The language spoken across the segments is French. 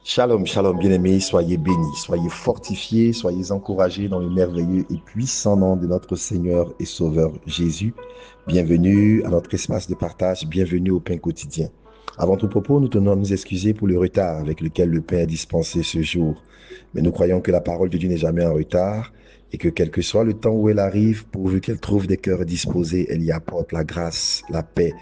Shalom, shalom, bien-aimés, soyez bénis, soyez fortifiés, soyez encouragés dans le merveilleux et puissant nom de notre Seigneur et Sauveur Jésus. Bienvenue à notre espace de partage, bienvenue au pain quotidien. Avant tout propos, nous tenons à nous excuser pour le retard avec lequel le pain est dispensé ce jour. Mais nous croyons que la parole de Dieu n'est jamais en retard et que quel que soit le temps où elle arrive, pourvu qu'elle trouve des cœurs disposés, elle y apporte la grâce, la paix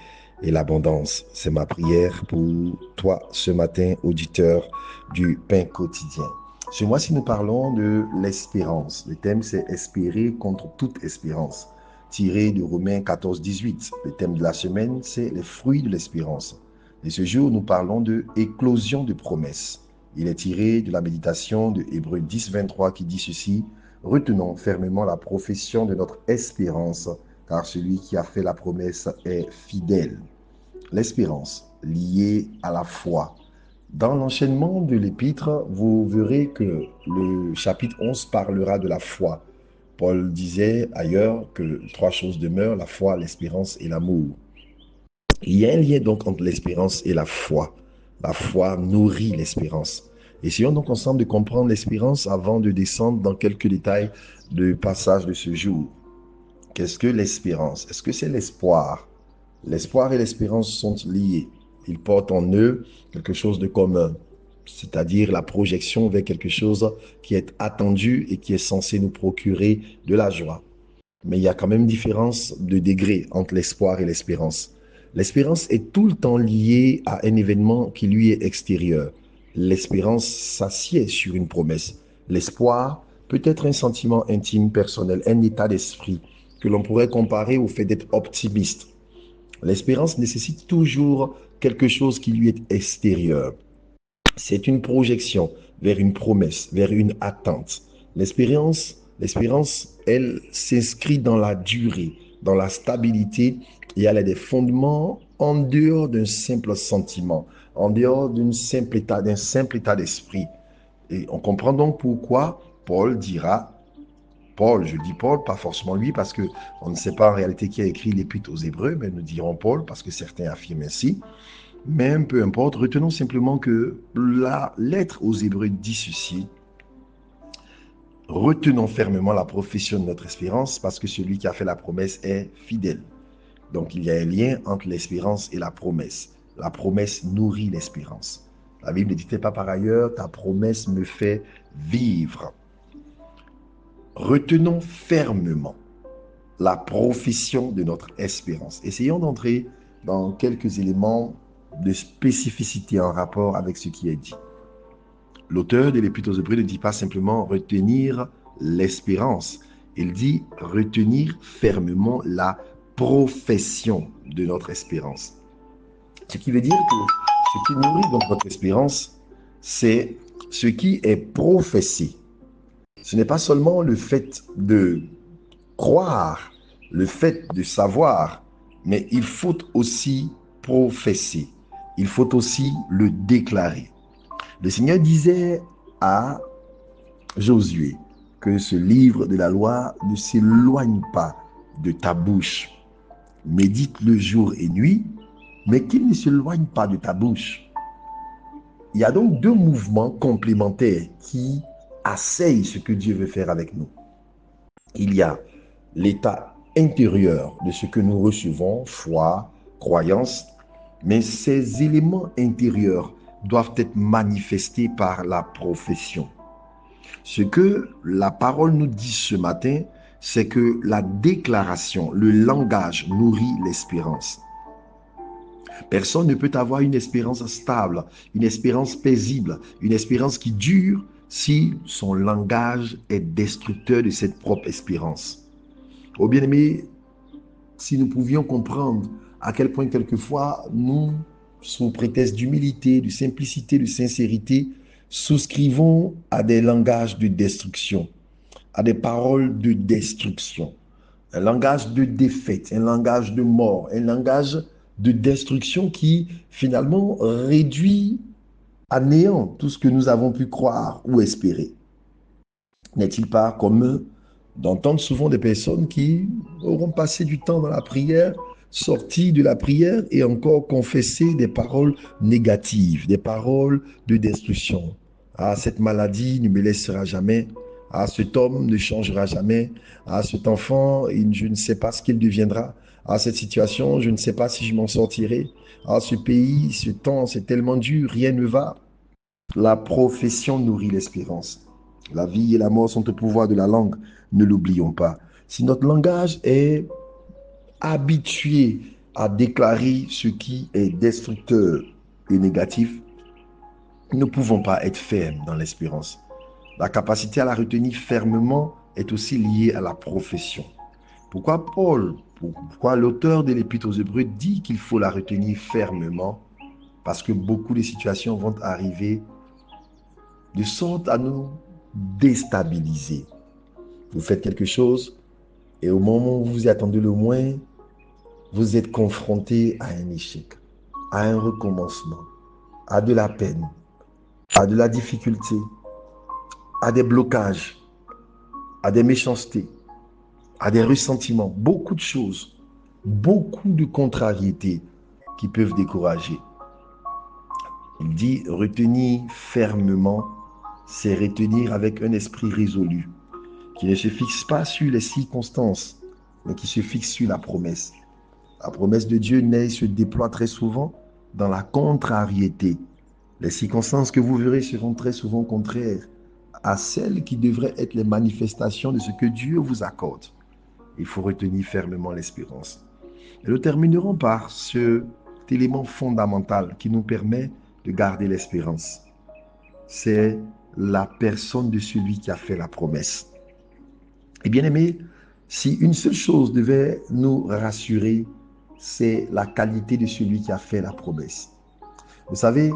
et l'abondance. C'est ma prière pour toi ce matin, auditeur du pain quotidien. Ce mois-ci, nous parlons de l'espérance. Le thème, c'est espérer contre toute espérance, tiré de Romains 14, 18. Le thème de la semaine, c'est les fruits de l'espérance. Et ce jour, nous parlons de éclosion de promesses. Il est tiré de la méditation de Hébreux 10, 23 qui dit ceci: retenons fermement la profession de notre espérance, car celui qui a fait la promesse est fidèle. L'espérance liée à la foi. Dans l'enchaînement de l'épître, vous verrez que le chapitre 11 parlera de la foi. Paul disait ailleurs que trois choses demeurent: la foi, l'espérance et l'amour. Il y a un lien donc entre l'espérance et la foi. La foi nourrit l'espérance. Essayons donc ensemble de comprendre l'espérance avant de descendre dans quelques détails du passage de ce jour. Qu'est-ce que l'espérance? Est-ce que c'est l'espoir? L'espoir et l'espérance sont liés. Ils portent en eux quelque chose de commun, c'est-à-dire la projection vers quelque chose qui est attendu et qui est censé nous procurer de la joie. Mais il y a quand même une différence de degré entre l'espoir et l'espérance. L'espérance est tout le temps liée à un événement qui lui est extérieur. L'espérance s'assied sur une promesse. L'espoir peut être un sentiment intime, personnel, un état d'esprit que l'on pourrait comparer au fait d'être optimiste. L'espérance nécessite toujours quelque chose qui lui est extérieur. C'est une projection vers une promesse, vers une attente. L'espérance, elle s'inscrit dans la durée, dans la stabilité, et elle a des fondements en dehors d'un simple sentiment, en dehors d'un simple état d'esprit. Et on comprend donc pourquoi Paul dira, Paul, je dis Paul, pas forcément lui, parce que on ne sait pas en réalité qui a écrit l'épître aux Hébreux, mais nous dirons Paul, parce que certains affirment ainsi. Mais peu importe, retenons simplement que la lettre aux Hébreux dit ceci: retenons fermement la profession de notre espérance, parce que celui qui a fait la promesse est fidèle. Donc il y a un lien entre l'espérance et la promesse. La promesse nourrit l'espérance. La Bible ne dit pas par ailleurs: ta promesse me fait vivre. Retenons fermement la profession de notre espérance. Essayons d'entrer dans quelques éléments de spécificité en rapport avec ce qui est dit. L'auteur de l'Épître aux Hébreux ne dit pas simplement retenir l'espérance, il dit retenir fermement la profession de notre espérance. Ce qui veut dire que ce qui nourrit donc notre espérance, c'est ce qui est professé. Ce n'est pas seulement le fait de croire, le fait de savoir, mais il faut aussi professer. Il faut aussi le déclarer. Le Seigneur disait à Josué que ce livre de la loi ne s'éloigne pas de ta bouche. Médite le jour et nuit, mais qu'il ne s'éloigne pas de ta bouche. Il y a donc deux mouvements complémentaires qui asseyent ce que Dieu veut faire avec nous. Il y a l'état intérieur de ce que nous recevons, foi, croyance, mais ces éléments intérieurs doivent être manifestés par la profession. Ce que la parole nous dit ce matin, c'est que la déclaration, le langage nourrit l'espérance. Personne ne peut avoir une espérance stable, une espérance paisible, une espérance qui dure si son langage est destructeur de cette propre espérance. Oh bien-aimé, si nous pouvions comprendre à quel point quelquefois nous, sous prétexte d'humilité, de simplicité, de sincérité, souscrivons à des langages de destruction, à des paroles de destruction, un langage de défaite, un langage de mort, un langage de destruction qui finalement réduit à néant tout ce que nous avons pu croire ou espérer. N'est-il pas commun d'entendre souvent des personnes qui auront passé du temps dans la prière, sortir de la prière et encore confesser des paroles négatives, des paroles de destruction. Ah, cette maladie ne me laissera jamais. Ah, cet homme ne changera jamais. Ah, cet enfant, je ne sais pas ce qu'il deviendra. Ah, cette situation, je ne sais pas si je m'en sortirai. Ah, ce pays, ce temps, c'est tellement dur, rien ne va. La profession nourrit l'espérance. La vie et la mort sont au pouvoir de la langue. Ne l'oublions pas. Si notre langage est habitué à déclarer ce qui est destructeur et négatif, nous ne pouvons pas être fermes dans l'espérance. La capacité à la retenir fermement est aussi liée à la profession. Pourquoi l'auteur de l'Épître aux Hébreux dit qu'il faut la retenir fermement? Parce que beaucoup de situations vont arriver de sorte à nous déstabiliser. Vous faites quelque chose et au moment où vous y attendez le moins, vous êtes confronté à un échec, à un recommencement, à de la peine, à de la difficulté, à des blocages, à des méchancetés, à des ressentiments, beaucoup de choses, beaucoup de contrariétés qui peuvent décourager. Il dit retenir fermement, c'est retenir avec un esprit résolu, qui ne se fixe pas sur les circonstances, mais qui se fixe sur la promesse. La promesse de Dieu naît et se déploie très souvent dans la contrariété. Les circonstances que vous verrez seront très souvent contraires à celles qui devraient être les manifestations de ce que Dieu vous accorde. Il faut retenir fermement l'espérance. Et nous terminerons par cet élément fondamental qui nous permet de garder l'espérance. C'est la personne de celui qui a fait la promesse. Et bien aimé, si une seule chose devait nous rassurer, c'est la qualité de celui qui a fait la promesse. Vous savez,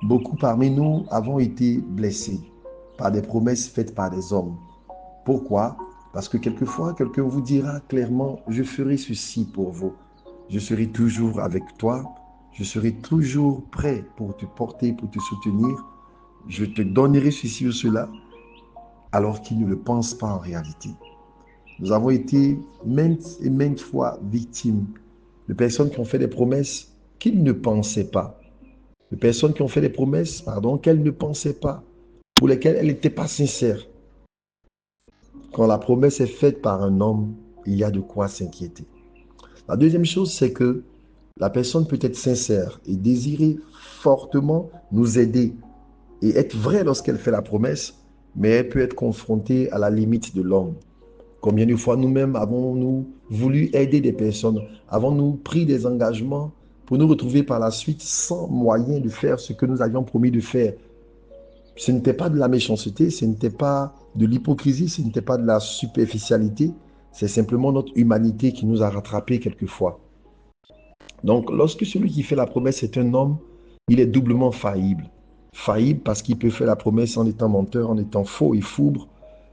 beaucoup parmi nous avons été blessés par des promesses faites par des hommes. Pourquoi? Parce que quelquefois, quelqu'un vous dira clairement, je ferai ceci pour vous. Je serai toujours avec toi. Je serai toujours prêt pour te porter, pour te soutenir. Je te donnerai ceci ou cela, alors qu'il ne le pense pas en réalité. Nous avons été maintes et maintes fois victimes de personnes qui ont fait des promesses qu'ils ne pensaient pas. De personnes qui ont fait des promesses, qu'elles ne pensaient pas, pour lesquelles elles n'étaient pas sincères. Quand la promesse est faite par un homme, il y a de quoi s'inquiéter. La deuxième chose, c'est que la personne peut être sincère et désirer fortement nous aider et être vraie lorsqu'elle fait la promesse, mais elle peut être confrontée à la limite de l'homme. Combien de fois nous-mêmes avons-nous voulu aider des personnes, avons-nous pris des engagements pour nous retrouver par la suite sans moyen de faire ce que nous avions promis de faire? Ce n'était pas de la méchanceté, ce n'était pas de l'hypocrisie, ce n'était pas de la superficialité, c'est simplement notre humanité qui nous a rattrapés quelquefois. Donc, lorsque celui qui fait la promesse est un homme, il est doublement faillible. Faillible parce qu'il peut faire la promesse en étant menteur, en étant faux et fourbe.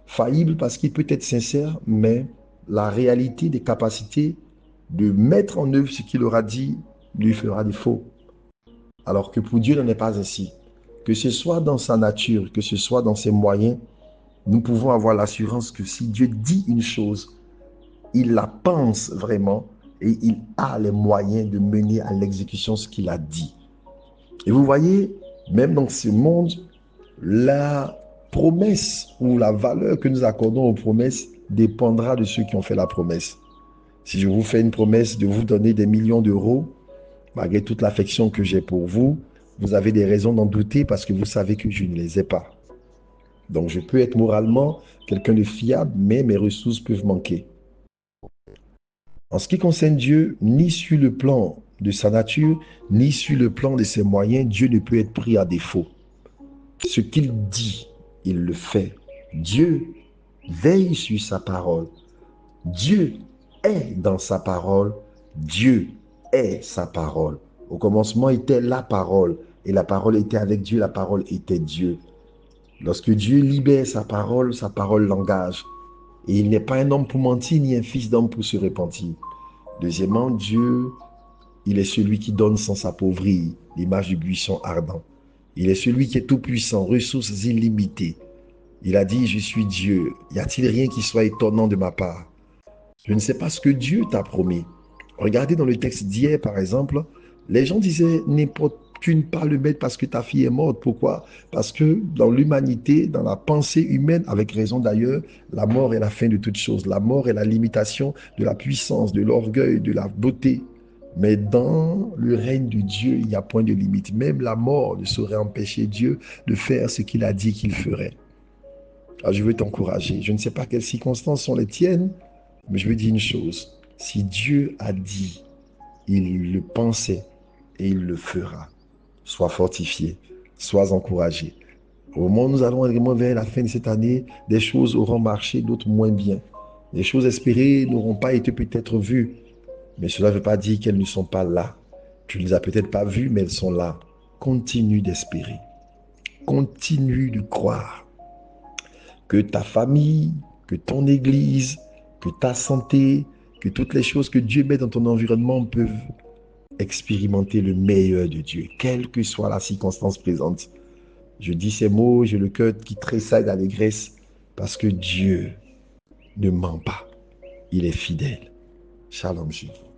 Faillible parce qu'il peut être sincère, mais la réalité des capacités de mettre en œuvre ce qu'il aura dit lui fera défaut. Alors que pour Dieu, n'en est pas ainsi. Que ce soit dans sa nature, que ce soit dans ses moyens, nous pouvons avoir l'assurance que si Dieu dit une chose, il la pense vraiment et il a les moyens de mener à l'exécution ce qu'il a dit. Et vous voyez, même dans ce monde, la promesse ou la valeur que nous accordons aux promesses dépendra de ceux qui ont fait la promesse. Si je vous fais une promesse de vous donner des millions d'euros, malgré toute l'affection que j'ai pour vous, vous avez des raisons d'en douter parce que vous savez que je ne les ai pas. Donc je peux être moralement quelqu'un de fiable, mais mes ressources peuvent manquer. En ce qui concerne Dieu, ni sur le plan de sa nature, ni sur le plan de ses moyens, Dieu ne peut être pris à défaut. Ce qu'il dit, il le fait. Dieu veille sur sa parole. Dieu est dans sa parole. Dieu est sa parole. Au commencement était la parole, et la parole était avec Dieu, la parole était Dieu. Lorsque Dieu libère sa parole l'engage. Et il n'est pas un homme pour mentir, ni un fils d'homme pour se repentir. Deuxièmement, Dieu, il est celui qui donne sans s'appauvrir, l'image du buisson ardent. Il est celui qui est tout-puissant, ressources illimitées. Il a dit, je suis Dieu. Y a-t-il rien qui soit étonnant de ma part? Je ne sais pas ce que Dieu t'a promis. Regardez dans le texte d'hier, par exemple, les gens disaient n'importune pas le maître parce que ta fille est morte. Pourquoi? Parce que dans l'humanité, dans la pensée humaine, avec raison d'ailleurs, la mort est la fin de toute chose. La mort est la limitation de la puissance, de l'orgueil, de la beauté. Mais dans le règne de Dieu, il n'y a point de limite. Même la mort ne saurait empêcher Dieu de faire ce qu'il a dit qu'il ferait. Alors, je veux t'encourager. Je ne sais pas quelles circonstances sont les tiennes, mais je veux dire une chose. Si Dieu a dit, il le pensait et il le fera. Sois fortifié, sois encouragé. Au moment où nous allons vraiment vers la fin de cette année, des choses auront marché, d'autres moins bien. Les choses espérées n'auront pas été peut-être vues, mais cela ne veut pas dire qu'elles ne sont pas là. Tu ne les as peut-être pas vues, mais elles sont là. Continue d'espérer. Continue de croire que ta famille, que ton église, que ta santé, que toutes les choses que Dieu met dans ton environnement peuvent expérimenter le meilleur de Dieu, quelle que soit la circonstance présente. Je dis ces mots, j'ai le cœur qui tressaille d'allégresse parce que Dieu ne ment pas. Il est fidèle. Shalom, Jules.